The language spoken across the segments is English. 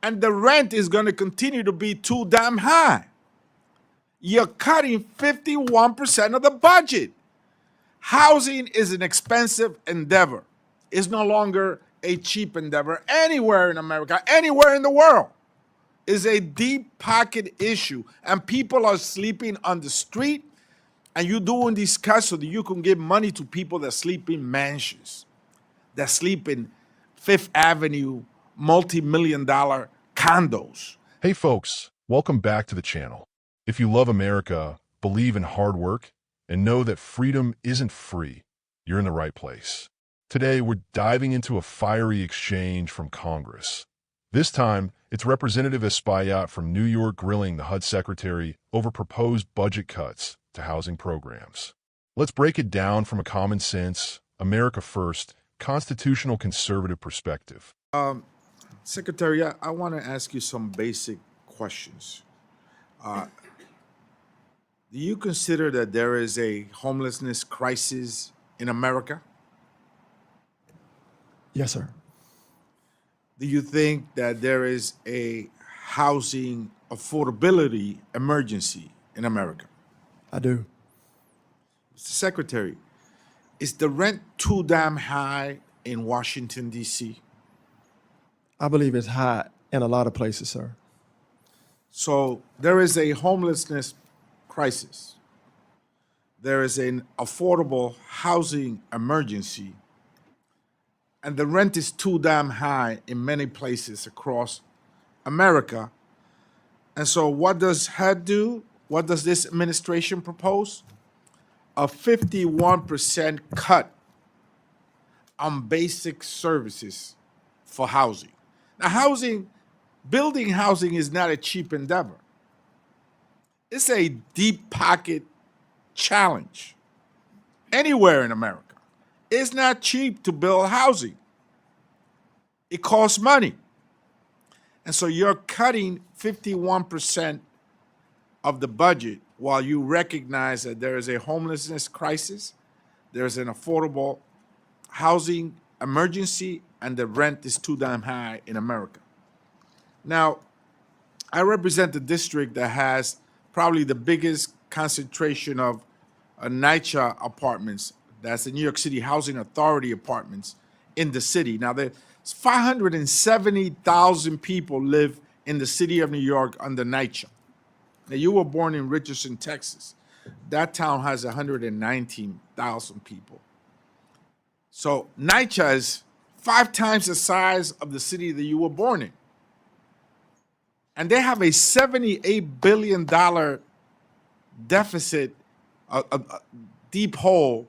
and the rent is going to continue to be too damn high. You're cutting 51% of the budget. Housing is an expensive endeavor. It's no longer a cheap endeavor anywhere in America, anywhere in the world. It's a deep pocket issue, and people are sleeping on the street, and you're doing these cuts so that you can give money to people that sleep in mansions, that sleep in Fifth Avenue multi-million-dollar condos. Hey folks, welcome back to the channel. If you love America, believe in hard work, and know that freedom isn't free, you're in the right place. Today, we're diving into a fiery exchange from Congress. This time, it's Representative Espaillat from New York grilling the HUD Secretary over proposed budget cuts to housing programs. Let's break it down from a common sense, America first, constitutional conservative perspective. Secretary, I want to ask you some basic questions. Do you consider that there is a homelessness crisis in America? Yes, sir. Do you think that there is a housing affordability emergency in America? I do. Mr. Secretary, is the rent too damn high in Washington, D.C.? I believe it's high in a lot of places, sir. So there is a homelessness crisis. There is an affordable housing emergency, and the rent is too damn high in many places across America. And so what does HUD do? What does this administration propose? A 51% cut on basic services for housing. Now, building housing is not a cheap endeavor. It's a deep pocket challenge anywhere in America. It's not cheap to build housing. It costs money. And so you're cutting 51% of the budget while you recognize that there is a homelessness crisis, there's an affordable housing emergency, and the rent is too damn high in America. Now, I represent a district that has probably the biggest concentration of NYCHA apartments. That's the New York City Housing Authority apartments in the city. Now, there's 570,000 people live in the city of New York under NYCHA. Now, you were born in Richardson, Texas. That town has 119,000 people. So NYCHA is 5 times the size of the city that you were born in. And they have a $78 billion deficit, a deep hole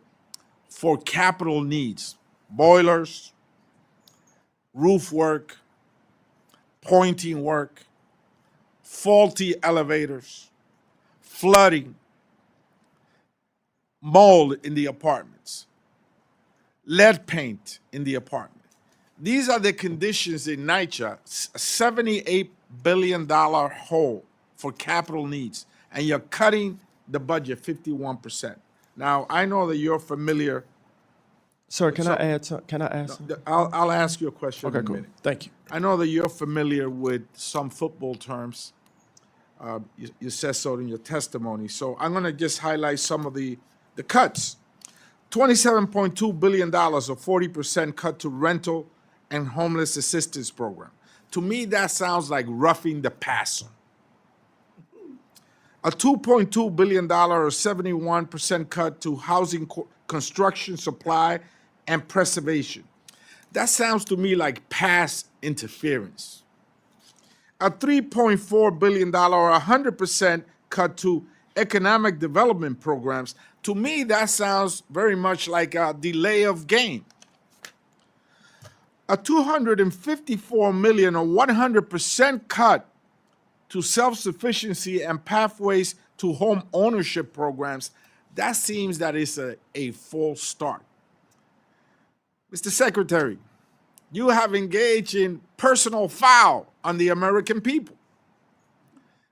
for capital needs, boilers, roof work, pointing work, faulty elevators, flooding, mold in the apartments, lead paint in the apartment. These are the conditions in NYCHA, a $78 billion hole for capital needs, and you're cutting the budget 51%. Now, I know that you're familiar. Sir, can I add something? I'll ask you a question in a cool. minute. Thank you. I know that you're familiar with some football terms. You said so in your testimony. So I'm going to just highlight some of the cuts. $27.2 billion, a 40% cut to rental and homeless assistance program. To me, that sounds like roughing the passer. A $2.2 billion or 71% cut to housing construction, supply, and preservation. That sounds to me like past interference. A $3.4 billion or 100% cut to economic development programs. To me, that sounds very much like a delay of game. A $254 million or 100% cut to self-sufficiency and pathways to home ownership programs. That seems that it's a false start. Mr. Secretary, you have engaged in personal foul on the American people.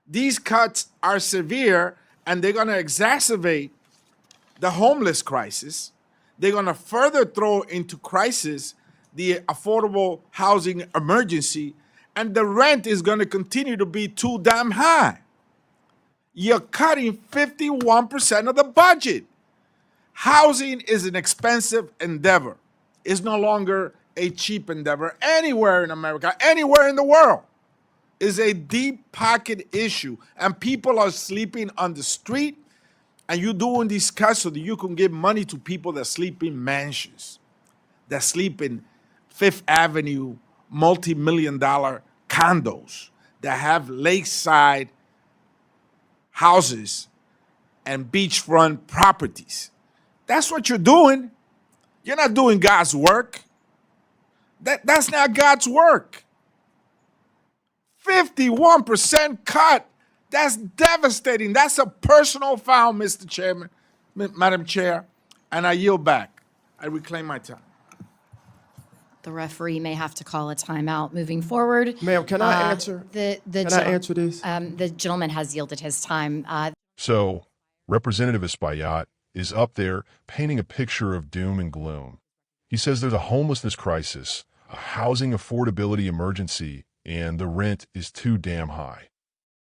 These cuts are severe, and they're going to exacerbate the homeless crisis. They're going to further throw into crisis the affordable housing emergency, and the rent is going to continue to be too damn high. You're cutting 51% of the budget. Housing is an expensive endeavor. It's no longer a cheap endeavor anywhere in America, anywhere in the world. It's a deep pocket issue, and people are sleeping on the street, and you're doing these cuts so that you can give money to people that sleep in mansions, that sleep in Fifth Avenue multi-million-dollar condos, that have lakeside houses and beachfront properties. That's what you're doing. You're not doing God's work. That's not God's work. 51% cut. That's devastating. That's a personal foul, Mr. Chairman, Madam Chair. And I yield back. I reclaim my time. The referee may have to call a timeout moving forward. Ma'am, can I answer? Can I answer this? The gentleman has yielded his time. So, Representative Espaillat is up there painting a picture of doom and gloom. He says there's a homelessness crisis, a housing affordability emergency, and the rent is too damn high.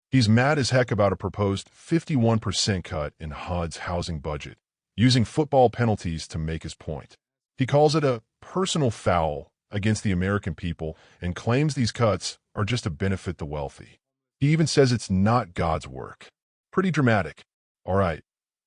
He's mad as heck about a proposed 51% cut in HUD's housing budget, using football penalties to make his point. He calls it a personal foul against the American people and claims these cuts are just to benefit the wealthy. He even says it's not God's work. Pretty dramatic. All right,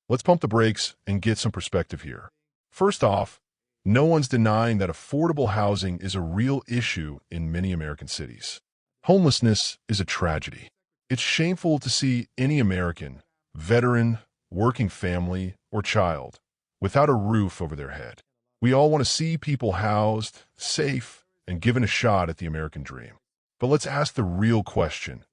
let's pump the brakes and get some perspective here. First off, no one's denying that affordable housing is a real issue in many American cities. Homelessness is a tragedy. It's shameful to see any American, veteran, working family, or child without a roof over their head. We all want to see people housed, safe, and given a shot at the American dream. But let's ask the real question.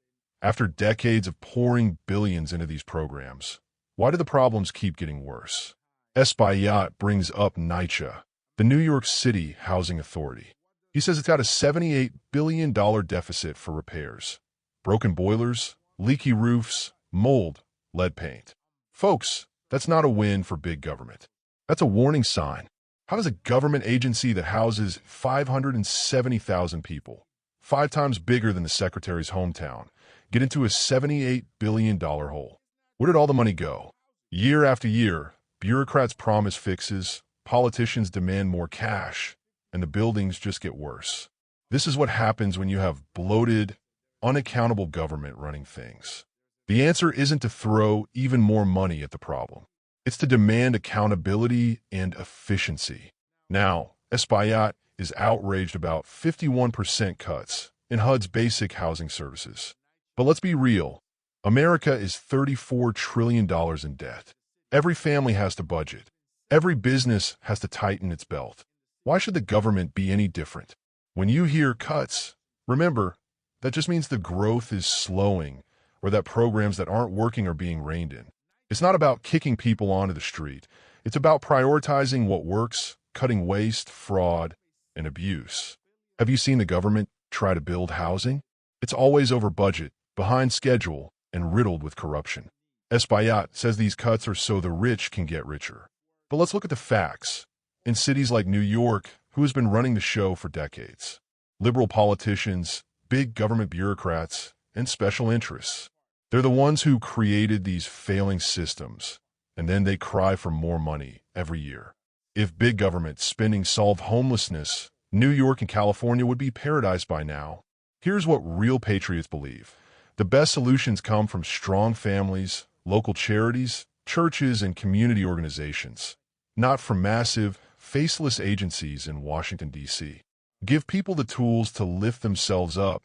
After decades of pouring billions into these programs, why do the problems keep getting worse? Espaillat brings up NYCHA, the New York City Housing Authority. He says it's got a $78 billion deficit for repairs. Broken boilers, leaky roofs, mold, lead paint. Folks, that's not a win for big government. That's a warning sign. How does a government agency that houses 570,000 people, 5 times bigger than the Secretary's hometown, get into a $78 billion hole? Where did all the money go? Year after year, bureaucrats promise fixes, politicians demand more cash, and the buildings just get worse. This is what happens when you have bloated, unaccountable government running things. The answer isn't to throw even more money at the problem. It's to demand accountability and efficiency. Now, Espaillat is outraged about 51% cuts in HUD's basic housing services. But let's be real. America is $34 trillion in debt. Every family has to budget. Every business has to tighten its belt. Why should the government be any different? When you hear cuts, remember, that just means the growth is slowing or that programs that aren't working are being reined in. It's not about kicking people onto the street. It's about prioritizing what works, cutting waste, fraud, and abuse. Have you seen the government try to build housing? It's always over budget, behind schedule, and riddled with corruption. Espaillat says these cuts are so the rich can get richer. But let's look at the facts. In cities like New York, who has been running the show for decades, liberal politicians, big government bureaucrats, and special interests. They're the ones who created these failing systems, and then they cry for more money every year. If big government spending solved homelessness, New York and California would be paradise by now. Here's what real patriots believe. The best solutions come from strong families, local charities, churches, and community organizations, not from massive, faceless agencies in Washington, D.C. Give people the tools to lift themselves up,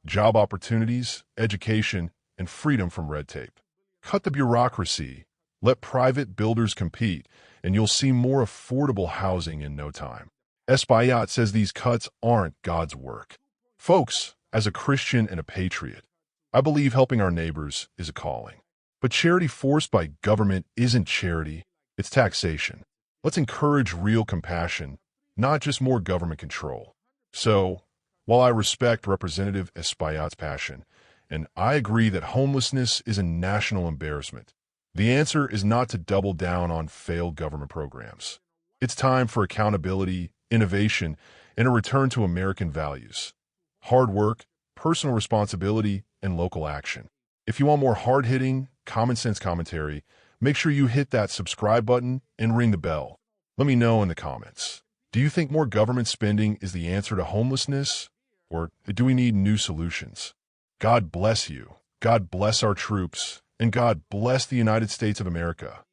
job opportunities, education, and freedom from red tape. Cut the bureaucracy, let private builders compete, and you'll see more affordable housing in no time. Espaillat says these cuts aren't God's work. Folks, as a Christian and a patriot, I believe helping our neighbors is a calling. But charity forced by government isn't charity, it's taxation. Let's encourage real compassion, not just more government control. So, while I respect Representative Espaillat's passion, and I agree that homelessness is a national embarrassment, the answer is not to double down on failed government programs. It's time for accountability, innovation, and a return to American values. Hard work, personal responsibility, and local action. If you want more hard-hitting, common-sense commentary, make sure you hit that subscribe button and ring the bell. Let me know in the comments. Do you think more government spending is the answer to homelessness? Or do we need new solutions? God bless you. God bless our troops. And God bless the United States of America.